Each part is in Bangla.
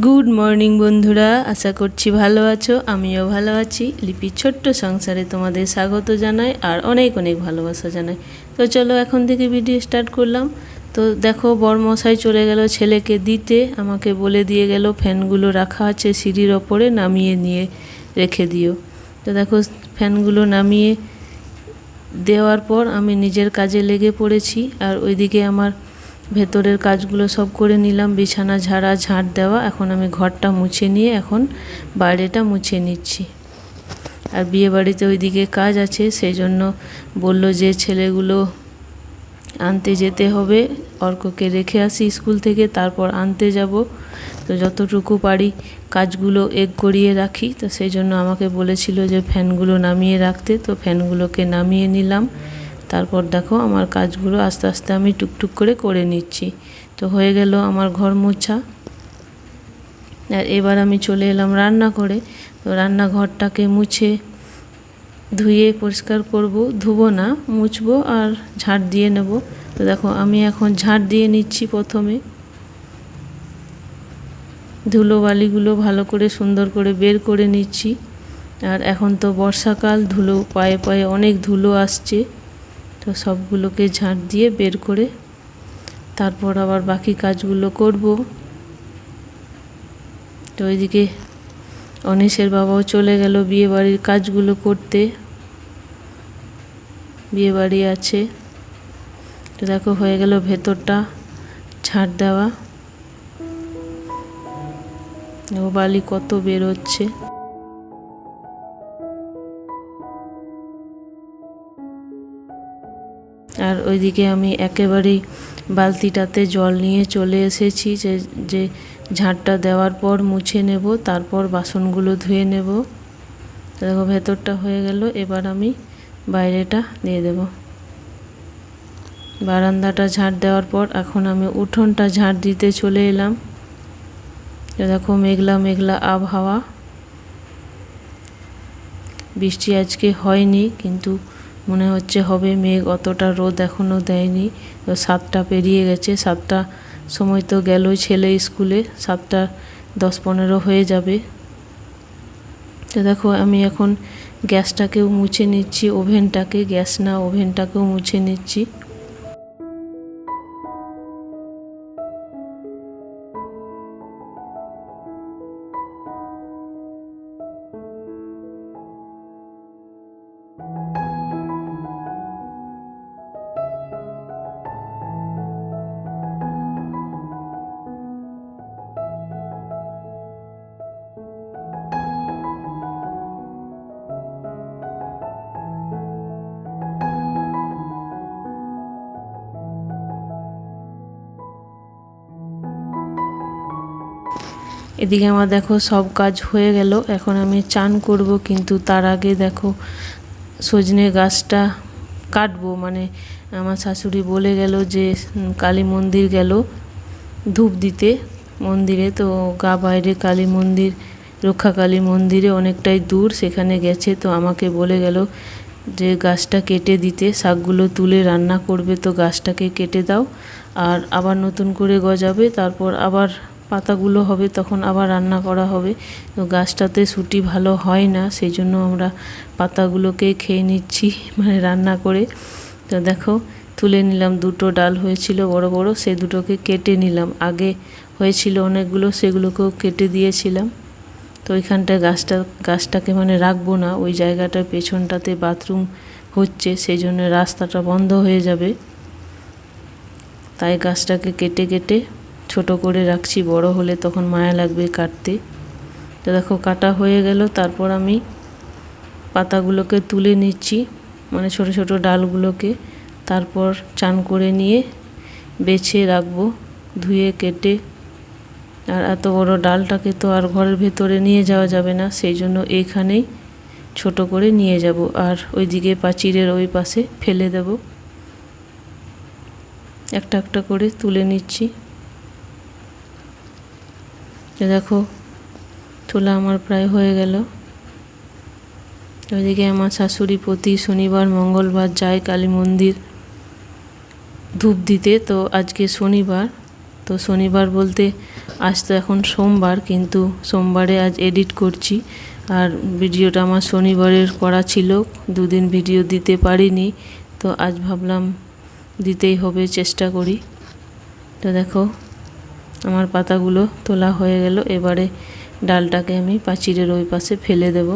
গুড মর্নিং বন্ধুরা, আশা করছি ভালো আছো। আমিও ভালো আছি। লিপির ছোট্ট সংসারে তোমাদের স্বাগত জানাই আর অনেক অনেক ভালোবাসা জানাই। তো চলো এখন থেকে ভিডিও স্টার্ট করলাম। তো দেখো বরমশাই চলে গেল ছেলেকে দিতে, আমাকে বলে দিয়ে গেল ফ্যানগুলো রাখা আছে সিঁড়ির ওপরে, নামিয়ে নিয়ে রেখে দিও। তো দেখো ফ্যানগুলো নামিয়ে দেওয়ার পর আমি নিজের কাজে লেগে পড়েছি। আর ওইদিকে আমার ভেতরের কাজগুলো সব করে নিলাম, বিছানা ঝাড়া, ঝাঁট দেওয়া। এখন আমি ঘরটা মুছে নিয়ে এখন বাইরেটা মুছে নিচ্ছি। আর বিয়ে বাড়িতে ওইদিকে কাজ আছে, সেই জন্য বললো যে ছেলেগুলো আনতে যেতে হবে, অর্ককে রেখে আসি স্কুল থেকে, তারপর আনতে যাব। তো যতটুকু পারি কাজগুলো করিয়ে রাখি। তো সেই জন্য আমাকে বলেছিল যে ফ্যানগুলো নামিয়ে রাখতে, তো ফ্যানগুলোকে নামিয়ে নিলাম। তারপর দেখো আমার কাজগুলো আস্তে আস্তে আমি টুকটুক করে নিচ্ছি। তো হয়ে গেল আমার ঘর মোছা। আর এবার আমি চলে এলাম রান্না করে। তো রান্নাঘরটাকে মুছে ধুয়ে পরিষ্কার করব, ধুবো না, মুছবো আর ঝাঁট দিয়ে নেব। তো দেখো আমি এখন ঝাঁট দিয়ে নিচ্ছি। প্রথমে ধুলো বালিগুলো ভালো করে সুন্দর করে বের করে নিচ্ছি। আর এখন তো বর্ষাকাল, ধুলো পায়ে পায়ে অনেক ধুলো আসছে। তো সবগুলোকে ঝাঁট দিয়ে বের করে তারপর আবার বাকি কাজগুলো করব। তো ওইদিকে অনিশের বাবাও চলে গেল বিয়ে বাড়ির কাজগুলো করতে, বিয়ে বাড়ি আছে। তো দেখো হয়ে গেল ভেতরটা ঝাঁট দেওয়া। ও বালি কত বেরোচ্ছে। আর ওইদিকে আমি একেবারেই বালতিটাতে জল নিয়ে চলে এসেছি, যে ঝাঁটটা দেওয়ার পর মুছে নেব, তারপর বাসনগুলো ধুয়ে নেব। দেখো ভেতরটা হয়ে গেল, এবার আমি বাইরেটা দিয়ে দেব। বারান্দাটা ঝাঁট দেওয়ার পর এখন আমি উঠোনটা ঝাঁট দিতে চলে এলাম। দেখো মেঘলা মেঘলা আবহাওয়া, বৃষ্টি আজকে হয়নি কিন্তু মনে হচ্ছে হবে মেঘ, অতটা রোদ এখনও দেয়নি। তো 7টা পেরিয়ে গেছে, 7টা সময় তো গেল ছেলে স্কুলে, 7:10-15 হয়ে যাবে। তো দেখো আমি এখন গ্যাসটাকেও মুছে নিচ্ছি, ওভেনটাকে, গ্যাস না ওভেনটাকেও মুছে নিচ্ছি। এদিকে আমার দেখো সব কাজ হয়ে গেল, এখন আমি চান করব। কিন্তু তার আগে দেখো সজনে গাছটা কাটবো, মানে আমার শাশুড়ি বলে গেল যে কালী মন্দির গেল ধূপ দিতে মন্দিরে। তো গা বাইরে কালী মন্দির, রক্ষাকালী মন্দিরে অনেকটাই দূর, সেখানে গেছে। তো আমাকে বলে গেল যে গাছটা কেটে দিতে, শাকগুলো তুলে রান্না করবে, তো গাছটাকে কেটে দাও। আর আবার নতুন করে গজাবে, তারপর আবার পাতাগুলো হবে, তখন আবার রান্না করা হবে। তো গাছটাতে শুটি ভালো হয় না, সেই জন্য আমরা পাতাগুলোকে খেয়ে নিচ্ছি, মানে রান্না করে। তো দেখো তুলে নিলাম, 2টো ডাল হয়েছিল বড় বড়, সেই দুটোকে কেটে নিলাম। আগে হয়েছিল অনেকগুলো, সেগুলোকেও কেটে দিয়েছিলাম। তো ওইখানটায় গাছটাকে মানে রাখবো না, ওই জায়গাটার পেছনটাতে বাথরুম হচ্ছে, সেই জন্য রাস্তাটা বন্ধ হয়ে যাবে। তাই গাছটাকে কেটে কেটে ছোট করে রাখছি, বড় হলে তখন মায়া লাগবে কাটতে। তো দেখো কাটা হয়ে গেল, তারপর আমি পাতাগুলোকে তুলে নিচ্ছি, মানে ছোট ছোট ডালগুলোকে। তারপর চান করে নিয়ে বেছে রাখবো, ধুয়ে কেটে। আর এত বড় ডালটাকে তো আর ঘরের ভেতরে নিয়ে যাওয়া যাবে না, সেই জন্য এইখানেই ছোট করে নিয়ে যাব। আর ওইদিকে পাঁচিরের ওই পাশে ফেলে দেব। একটা একটা করে তুলে নিচ্ছি। দেখো তোলা আমার প্রায় হয়ে গেল। ওইদিকে আমার শাশুড়ি প্রতি শনিবার মঙ্গলবার যায় কালী মন্দির ধূপ দিতে। তো আজকে শনিবার, তো শনিবার বলতে আজ তো এখন সোমবার, কিন্তু সোমবারে আজ এডিট করছি। আর ভিডিওটা আমার শনিবারের করা ছিল, দুদিন ভিডিও দিতে পারিনি, তো আজ ভাবলাম দিতেই হবে, চেষ্টা করি। তো দেখো আমার পাতাগুলো তোলা হয়ে গেল। এবারে ডালটাকে আমি পাঁচিলের ওই পাশে ফেলে দেব।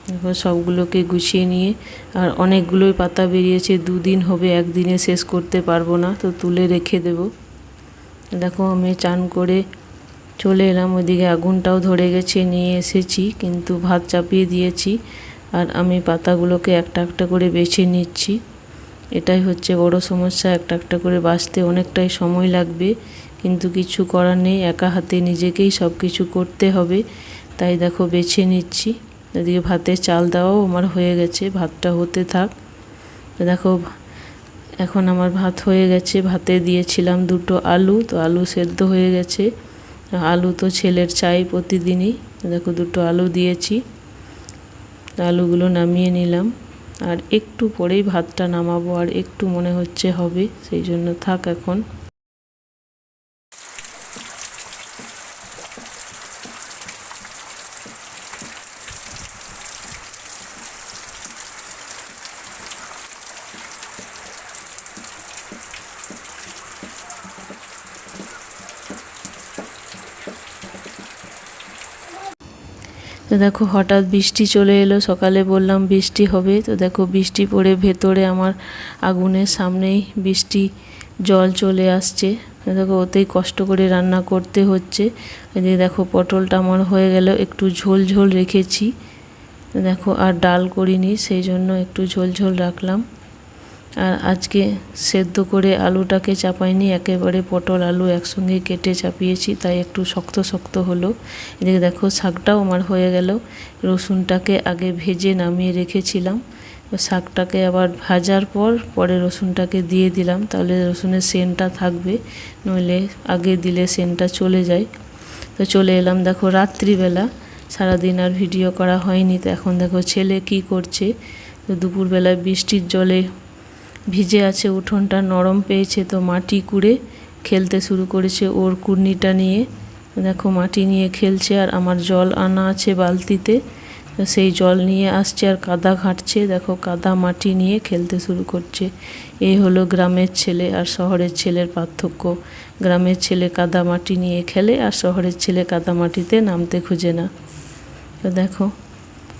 দেখো সবগুলোকে গুছিয়ে নিয়ে, আর অনেকগুলোই পাতা বেরিয়েছে, দুদিন হবে, একদিনে শেষ করতে পারবো না, তো তুলে রেখে দেব। দেখো আমি চান করে চলে এলাম, ওইদিকে আগুনটাও ধরে গেছে, নিয়ে এসেছি, কিন্তু ভাত চাপিয়ে দিয়েছি। আর আমি পাতাগুলোকে একটা একটা করে বেছে নিচ্ছি। এটাই হচ্ছে বড় সমস্যা, একটা একটা করে বাছতে অনেকটাই সময় লাগবে, কিন্তু কিছু করার নেই, একা হাতে নিজেকেই সব কিছু করতে হবে। তাই দেখো বেছে নিচ্ছি। এদিকে ভাতের চাল দেওয়াও আমার হয়ে গেছে, ভাতটা হতে থাক। দেখো এখন আমার ভাত হয়ে গেছে, ভাতে দিয়েছিলাম 2টো আলু, তো আলু সেদ্ধ হয়ে গেছে। আলু তো ছেলের চাই প্রতিদিনই। দেখো 2টো আলু দিয়েছি, আলুগুলো নামিয়ে নিলাম। আর একটু পরেই ভাতটা নামাবো, আর একটু মনে হচ্ছে হবে, সেই জন্য থাক এখন। তো দেখো হঠাৎ বৃষ্টি চলে এলো, সকালে বললাম বৃষ্টি হবে, তো দেখো বৃষ্টি পড়ে ভেতরে আমার আগুনের সামনেই বৃষ্টি জল চলে আসছে। দেখো ওতেই কষ্ট করে রান্না করতে হচ্ছে। এদিকে দেখো পটলটা আমার হয়ে গেল, একটু ঝোল ঝোল রেখেছি। দেখো আর ডাল করিনি, সেই জন্য একটু ঝোল ঝোল রাখলাম। আর আজকে সেদ্ধ করে আলুটাকে চাপাইনি, একেবারে পটল আলু একসঙ্গে কেটে চাপিয়েছি, তাই একটু শক্ত শক্ত হলো। এদিকে দেখো শাকটাও আমার হয়ে গেল। রসুনটাকে আগে ভেজে নামিয়ে রেখেছিলাম, শাকটাকে আবার ভাজার পরে রসুনটাকে দিয়ে দিলাম, তাহলে রসুনের সেন্টটা থাকবে, নইলে আগে দিলে সেন্টটা চলে যায়। তো চলে এলাম দেখো রাত্রিবেলা, সারাদিন আর ভিডিও করা হয়নি। তো এখন দেখো ছেলে কি করছে। তো দুপুরবেলায় বৃষ্টির জলে ভিজে আছে, উঠোনটা নরম পেয়েছে, তো মাটি কুড়ে খেলতে শুরু করেছে ওর কুর্নিটা নিয়ে। দেখো মাটি নিয়ে খেলছে, আর আমার জল আনা আছে বালতিতে, তো সেই জল নিয়ে আসছে আর কাদা ঘাঁটছে। দেখো কাদা মাটি নিয়ে খেলতে শুরু করছে। এই হলো গ্রামের ছেলে আর শহরের ছেলের পার্থক্য। গ্রামের ছেলে কাদা মাটি নিয়ে খেলে, আর শহরের ছেলে কাদা মাটিতে নামতে খোঁজে না। তো দেখো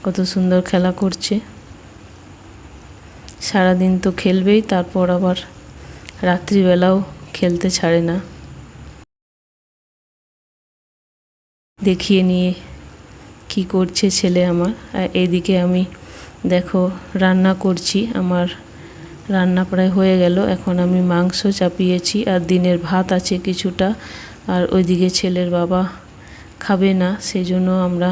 কত সুন্দর খেলা করছে। সারাদিন তো খেলবেই, তারপর আবার রাত্রিবেলাও খেলতে ছাড়ে না। দেখিয়ে নিয়ে কি করছে ছেলে আমার। আর এদিকে আমি দেখো রান্না করছি, আমার রান্না প্রায় হয়ে গেল। এখন আমি মাংস চাপিয়েছি, আর দিনের ভাত আছে কিছুটা, আর ওইদিকে ছেলের বাবা খাবে না, সেই জন্য আমরা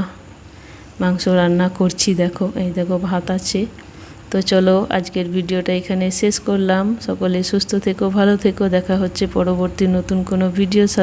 মাংস রান্না করছি। দেখো এই দেখো ভাত আছে। তো চলো আজকের ভিডিওটা এখানে শেষ করলাম। সকলে সুস্থ থেকো, ভালো থেকো, দেখা হচ্ছে পরবর্তী নতুন কোনো ভিডিওর সাথে।